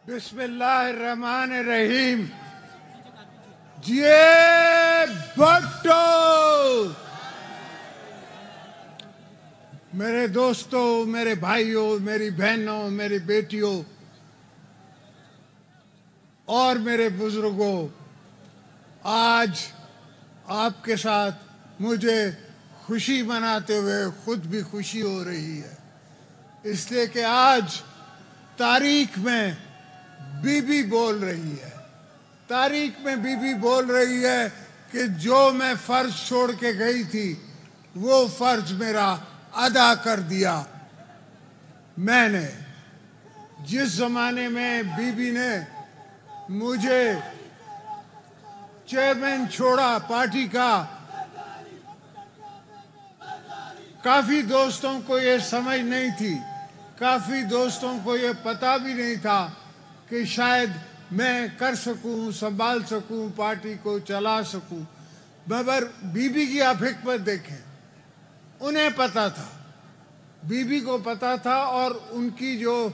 बिस्मिल्लाहिर्रहमानिर्रहीम। जिए भुट्टो। मेरे दोस्तों, मेरे भाइयों, मेरी बहनों, मेरी बेटियों और मेरे बुजुर्गों, आज आपके साथ मुझे खुशी मनाते हुए खुद भी खुशी हो रही है, इसलिए कि आज तारीख में बीबी बोल रही है। तारीख में बीबी बोल रही है कि जो मैं फर्ज छोड़ के गई थी वो फर्ज मेरा अदा कर दिया। मैंने जिस जमाने में बीबी ने मुझे चेयरमैन छोड़ा पार्टी का, काफी दोस्तों को ये समझ नहीं थी, काफी दोस्तों को ये पता भी नहीं था कि शायद मैं कर सकूं, संभाल सकूं, पार्टी को चला सकूं। मगर बीबी की आप हिकमत देखें, उन्हें पता था, बीबी को पता था, और उनकी जो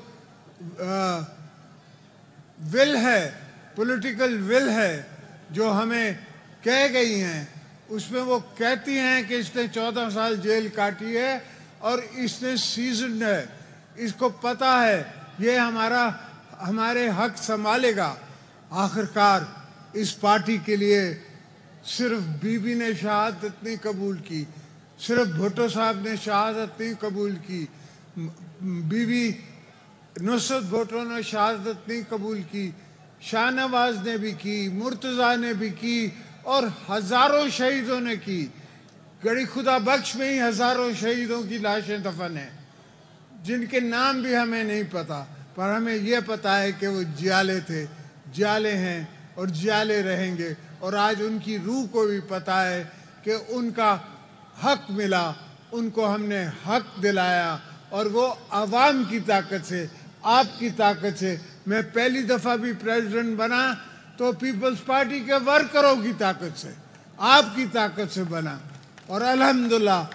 विल है, पॉलिटिकल विल है जो हमें कह गई हैं, उसमें वो कहती हैं कि इसने 14 साल जेल काटी है और इसने सीजन है, इसको पता है ये हमारे हक संभालेगा। आखिरकार इस पार्टी के लिए सिर्फ बीबी ने शहादत नहीं कबूल की, सिर्फ भुट्टो साहब ने शहादत नहीं कबूल की, बीबी नुसरत भुट्टो ने शहादत नहीं कबूल की, शाहनवाज ने भी की, मुर्तज़ा ने भी की, और हजारों शहीदों ने की। गड़ी खुदा बख्श में ही हजारों शहीदों की लाशें दफन हैं, जिनके नाम भी हमें नहीं पता, पर हमें यह पता है कि वो जियाले थे, जियाले हैं और जियाले रहेंगे। और आज उनकी रूह को भी पता है कि उनका हक मिला, उनको हमने हक दिलाया, और वो आवाम की ताकत से, आपकी ताकत से। मैं पहली दफ़ा भी प्रेसिडेंट बना तो पीपल्स पार्टी के वर्करों की ताकत से, आपकी ताकत से बना, और अल्हम्दुलिल्लाह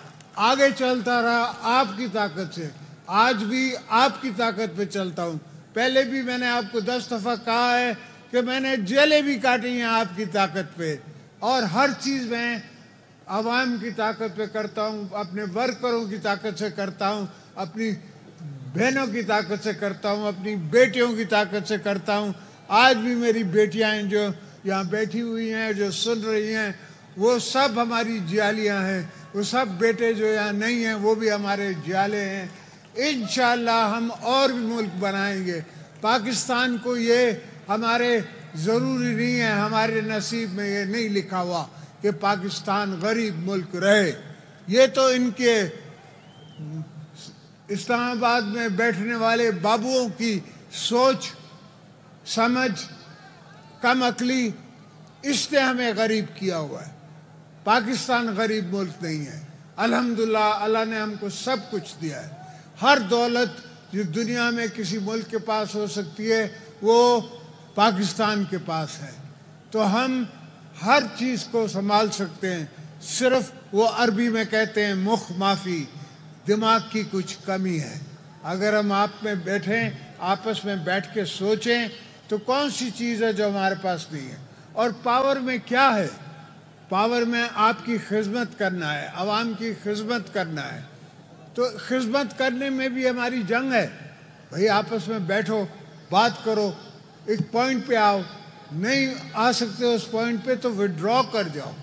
आगे चलता रहा आपकी ताकत से। आज भी आपकी ताकत पे चलता हूँ। पहले भी मैंने आपको 10 दफ़ा कहा है कि मैंने जेलें भी काटी हैं आपकी ताकत पे, और हर चीज़ मैं आवाम की ताकत पे करता हूँ, अपने वर्करों की ताकत से करता हूँ, अपनी बहनों की ताकत से करता हूँ, अपनी बेटियों की ताकत से करता हूँ। आज भी मेरी बेटियाँ हैं जो यहाँ बैठी हुई हैं, जो सुन रही हैं, वो सब हमारी जियालियाँ हैं। वो सब बेटे जो यहाँ नहीं हैं वो भी हमारे जियाले हैं। इंशाअल्लाह हम और भी मुल्क बनाएंगे। पाकिस्तान को ये हमारे ज़रूरी नहीं है, हमारे नसीब में ये नहीं लिखा हुआ कि पाकिस्तान गरीब मुल्क रहे। ये तो इनके इस्लामाबाद में बैठने वाले बाबुओं की सोच समझ, कम अकली, इसने हमें गरीब किया हुआ है। पाकिस्तान गरीब मुल्क नहीं है। अल्हम्दुलिल्लाह अल्लाह ने हमको सब कुछ दिया है। हर दौलत जो दुनिया में किसी मुल्क के पास हो सकती है वो पाकिस्तान के पास है। तो हम हर चीज़ को संभाल सकते हैं। सिर्फ वो अरबी में कहते हैं मुख माफ़ी, दिमाग की कुछ कमी है। अगर हम आप में बैठें, आपस में बैठ के सोचें तो कौन सी चीज़ है जो हमारे पास नहीं है। और पावर में क्या है? पावर में आपकी खिदमत करना है, आवाम की खिदमत करना है। तो खिदमत करने में भी हमारी जंग है। भाई आपस में बैठो, बात करो, एक पॉइंट पे आओ। नहीं आ सकते उस पॉइंट पे तो विड्रॉ कर जाओ।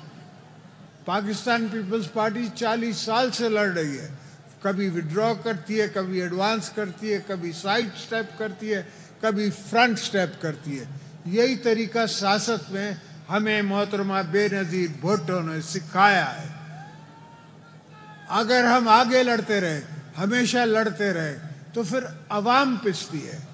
पाकिस्तान पीपल्स पार्टी 40 साल से लड़ रही है। कभी विड्रॉ करती है, कभी एडवांस करती है, कभी साइड स्टेप करती है, कभी फ्रंट स्टेप करती है। यही तरीका सियासत में हमें मोहतरमा बेनज़ीर भुट्टो ने सिखाया है। अगर हम आगे लड़ते रहे, हमेशा लड़ते रहे, तो फिर अवाम पिसती है।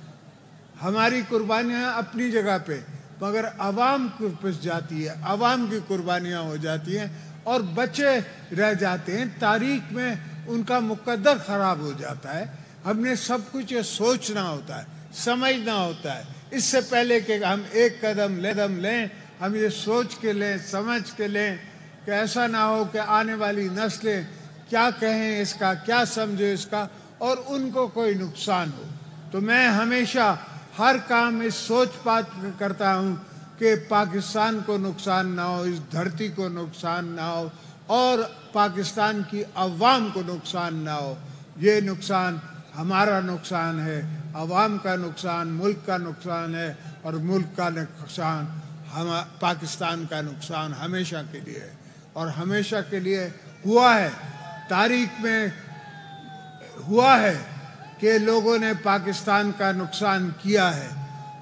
हमारी कुर्बानियाँ अपनी जगह पे, मगर अवाम पिस जाती है, अवाम की कुर्बानियाँ हो जाती हैं और बच्चे रह जाते हैं। तारीख में उनका मुकद्दर ख़राब हो जाता है। हमने सब कुछ ये सोचना होता है, समझना होता है। इससे पहले कि हम एक कदम लें, हम ये सोच के लें, समझ के लें कि ऐसा ना हो कि आने वाली नस्लें क्या कहें इसका, क्या समझे इसका, और उनको कोई नुकसान हो। तो मैं हमेशा हर काम इस सोच पात करता हूँ कि पाकिस्तान को नुकसान ना हो, इस धरती को नुकसान ना हो और पाकिस्तान की अवाम को नुकसान ना हो। ये नुकसान हमारा नुकसान है, अवाम का नुकसान, मुल्क का नुकसान है और मुल्क का नुकसान पाकिस्तान का नुकसान हमेशा के लिए है और हमेशा के लिए हुआ है। तारीख में हुआ है कि लोगों ने पाकिस्तान का नुकसान किया है।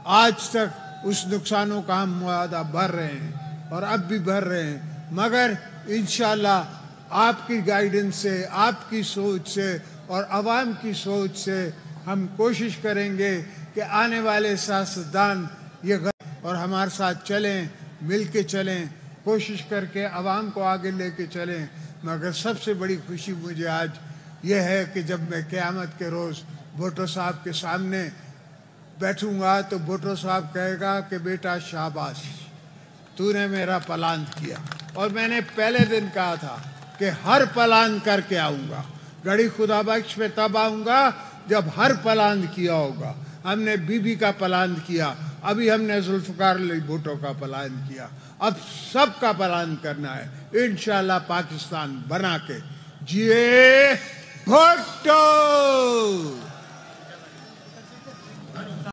आज तक उस नुकसानों का हम मुआवजा भर रहे हैं और अब भी भर रहे हैं, मगर इंशाअल्लाह आपकी गाइडेंस से, आपकी सोच से और आवाम की सोच से हम कोशिश करेंगे कि आने वाले सियासतदान ये और हमारे साथ चलें, मिल के चलें, कोशिश करके आवाम को आगे लेके चलें। मगर सबसे बड़ी खुशी मुझे आज ये है कि जब मैं क़यामत के रोज़ भुट्टो साहब के सामने बैठूंगा तो भुट्टो साहब कहेगा कि बेटा शाबाश, तूने मेरा प्लान किया। और मैंने पहले दिन कहा था कि हर प्लान करके आऊँगा, गड़ी खुदा बख्श पे तब आऊँगा जब हर प्लान किया होगा। हमने बीबी का प्लान किया, अभी हमने जुल्फ़िकार अली भुट्टो का प्लान किया, अब सबका प्लान करना है इंशाअल्लाह पाकिस्तान बना के। जिए भुट्टो।